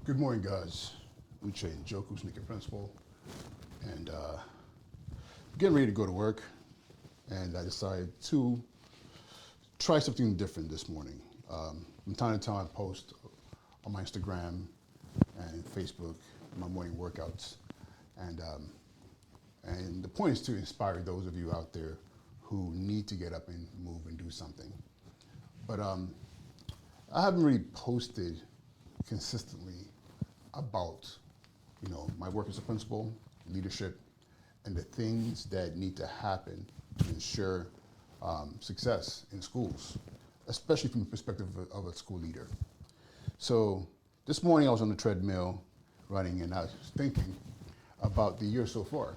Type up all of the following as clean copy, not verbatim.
Good morning, guys. Uche Njoku, sneaker principal, and getting ready to go to work. And I decided to try something different this morning. From time to time, I post on my Instagram and Facebook my morning workouts, and the point is to inspire those of you out there who need to get up and move and do something. But I haven't really posted consistently about, my work as a principal, leadership, and the things that need to happen to ensure success in schools, especially from the perspective of a school leader. So this morning I was on the treadmill running, and I was thinking about the year so far.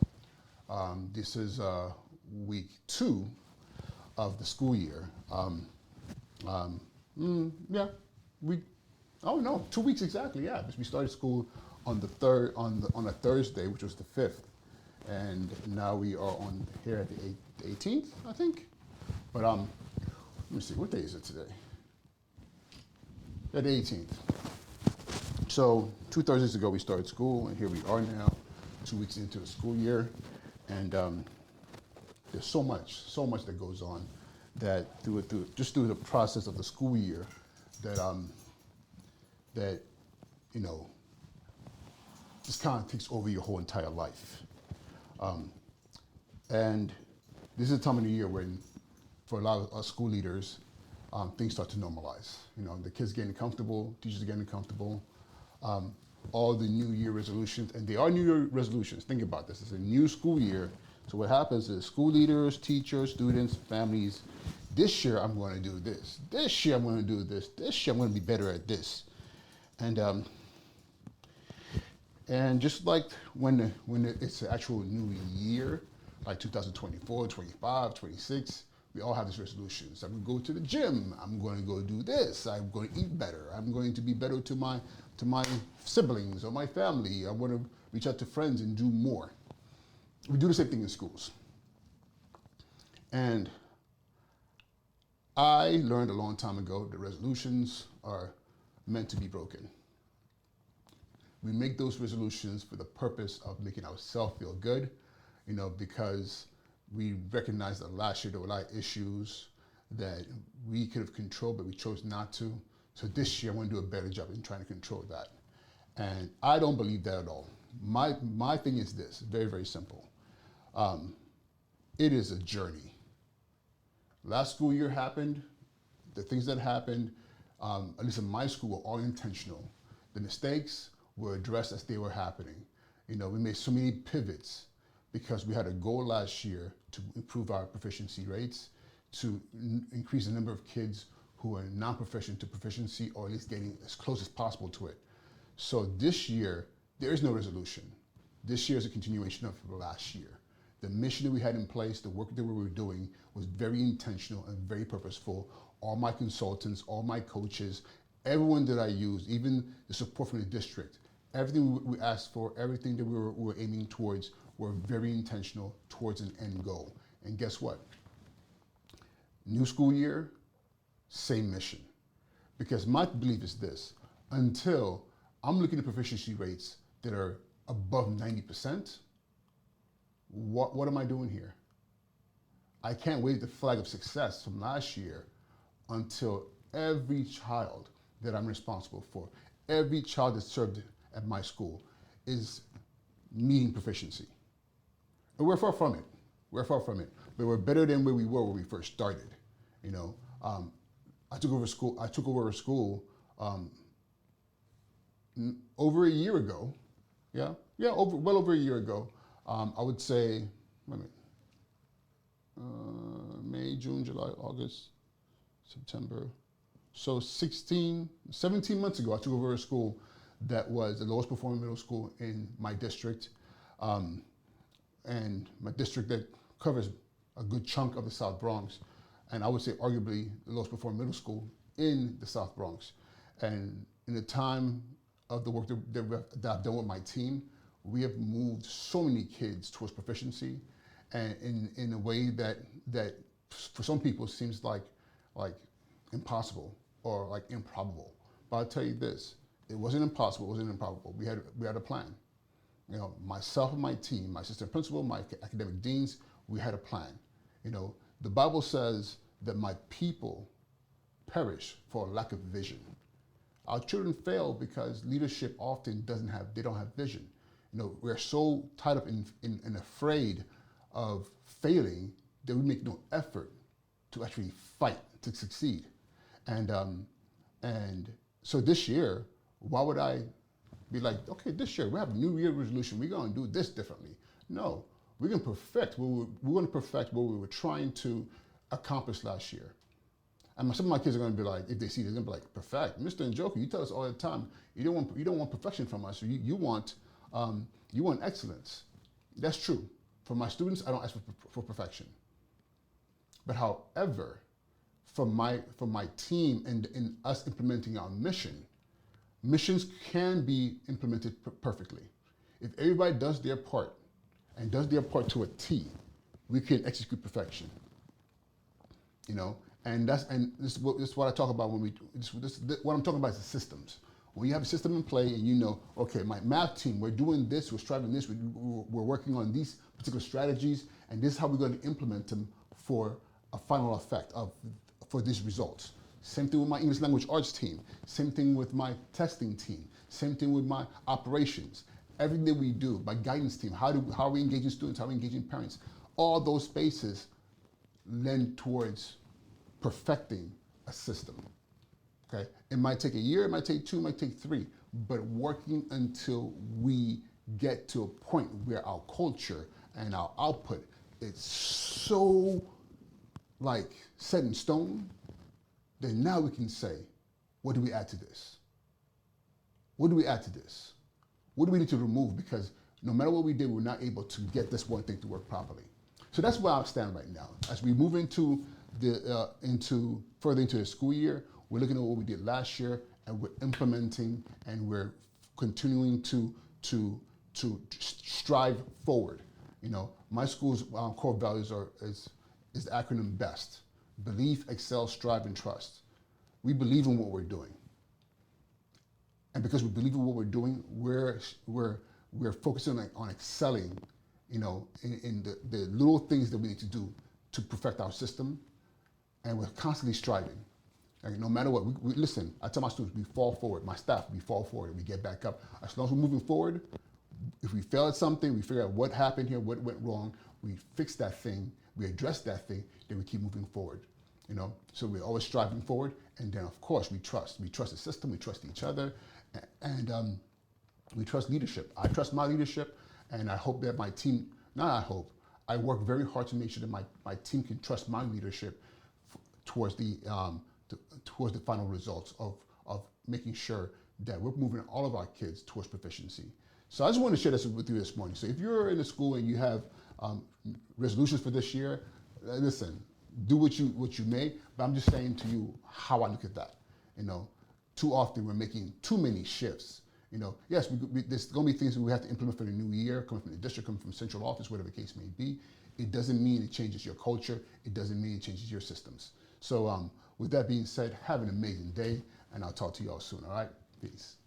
This is week 2 of the school year. We Oh no, 2 weeks exactly. Yeah, because we started school on on a Thursday, which was the 5th, and now we are on here at the 18th, I think. But let me see, what day is it today? Yeah, the 18th. So 2 Thursdays ago we started school, and here we are now, 2 weeks into the school year, and there's so much that goes on that through the process of the school year that that, just kind of takes over your whole entire life. And this is a time of the year when, for a lot of us school leaders, things start to normalize. The kids getting comfortable, teachers getting comfortable, all the New Year resolutions, and they are New Year resolutions. Think about this, it's a new school year. So what happens is school leaders, teachers, students, families, this year I'm going to do this. This year I'm going to do this. This year I'm going to be better at this. And just like when it's an actual new year, like 2024, 25, 26, we all have these resolutions. I'm going to go to the gym. I'm going to go do this. I'm going to eat better. I'm going to be better to my siblings or my family. I want to reach out to friends and do more. We do the same thing in schools. And I learned a long time ago that resolutions are meant to be broken. We make those resolutions for the purpose of making ourselves feel good, because we recognize that last year there were a lot of issues that we could have controlled, but we chose not to. So this year I want to do a better job in trying to control that. And I don't believe that at all. My thing is this, very, very simple. It is a journey. Last school year happened, the things that happened, at least in my school, were all intentional. The mistakes were addressed as they were happening. We made so many pivots because we had a goal last year to improve our proficiency rates, to increase the number of kids who are non-proficient to proficiency, or at least getting as close as possible to it. So this year, there is no resolution. This year is a continuation of last year. The mission that we had in place, the work that we were doing, was very intentional and very purposeful. All my consultants, all my coaches, everyone that I used, even the support from the district, everything we asked for, everything that we were aiming towards, were very intentional towards an end goal. And guess what? New school year, same mission. Because my belief is this, until I'm looking at proficiency rates that are above 90%, what am I doing here? I can't wave the flag of success from last year until every child that I'm responsible for, every child that's served at my school, is meeting proficiency. And we're far from it. We're far from it. But we're better than where we were when we first started. I took over a school over a year ago. Well over a year ago. I would say, May, June, July, August, September. So 17 months ago, I took over a school that was the lowest performing middle school in my district. And my district that covers a good chunk of the South Bronx. And I would say arguably the lowest performing middle school in the South Bronx. And in the time of the work that I've done with my team, we have moved so many kids towards proficiency, and in a way that for some people seems like impossible or like improbable. But I'll tell you this, It wasn't impossible. It wasn't improbable. We had a plan. Myself and my team, my assistant principal, my academic deans, we had a plan. The Bible says that my people perish for lack of vision. Our children fail because leadership often they don't have vision. We're so tied up in afraid of failing that we make no effort to actually fight to succeed. And so this year, why would I be like, okay, this year we have a New Year resolution, we're going to do this differently? No, we're going to perfect what we were trying to accomplish last year. And some of my kids are going to be like, if they see this, they're going to be like, perfect, Mr. Njoku, you tell us all the time, you don't want perfection from us. You want excellence. That's true. For my students, I don't ask for perfection. But however, for my team and in us implementing our missions can be implemented perfectly. If everybody does their part and does their part to a T, we can execute perfection. And this is what I talk about when what I'm talking about is the systems. When you have a system in play and okay, my math team, we're doing this, we're striving this, we're working on these particular strategies, and this is how we're going to implement them for a final effect for these results. Same thing with my English language arts team. Same thing with my testing team. Same thing with my operations. Everything that we do, my guidance team, how are we engaging students, how are we engaging parents? All those spaces lend towards perfecting a system. Okay? It might take a year, it might take 2, it might take 3, but working until we get to a point where our culture and our output is so set in stone, then now we can say, what do we add to this? What do we add to this? What do we need to remove? Because no matter what we did, we're not able to get this one thing to work properly. So that's where I stand right now. As we move into further into the school year, we're looking at what we did last year, and we're implementing, and we're continuing to strive forward. My school's core values is the acronym BEST: Believe, Excel, Strive, and Trust. We believe in what we're doing, and because we believe in what we're doing, we're focusing on excelling, in the little things that we need to do to perfect our system, and we're constantly striving. No matter what, we listen. I tell my students, we fall forward. My staff, we fall forward and we get back up. As long as we're moving forward, if we fail at something, we figure out what happened here, what went wrong. We fix that thing, we address that thing, then we keep moving forward. So we're always striving forward, and then of course we trust. We trust the system, we trust each other, and we trust leadership. I trust my leadership, and I hope that my team. I work very hard to make sure that my team can trust my leadership towards the final results of making sure that we're moving all of our kids towards proficiency. So I just want to share this with you this morning. So if you're in a school and you have resolutions for this year, listen, do what you may, but I'm just saying to you how I look at that. Too often we're making too many shifts. Yes, there's going to be things we have to implement for the new year, coming from the district, coming from central office, whatever the case may be. It doesn't mean it changes your culture. It doesn't mean it changes your systems. So with that being said, have an amazing day, and I'll talk to you all soon, all right? Peace.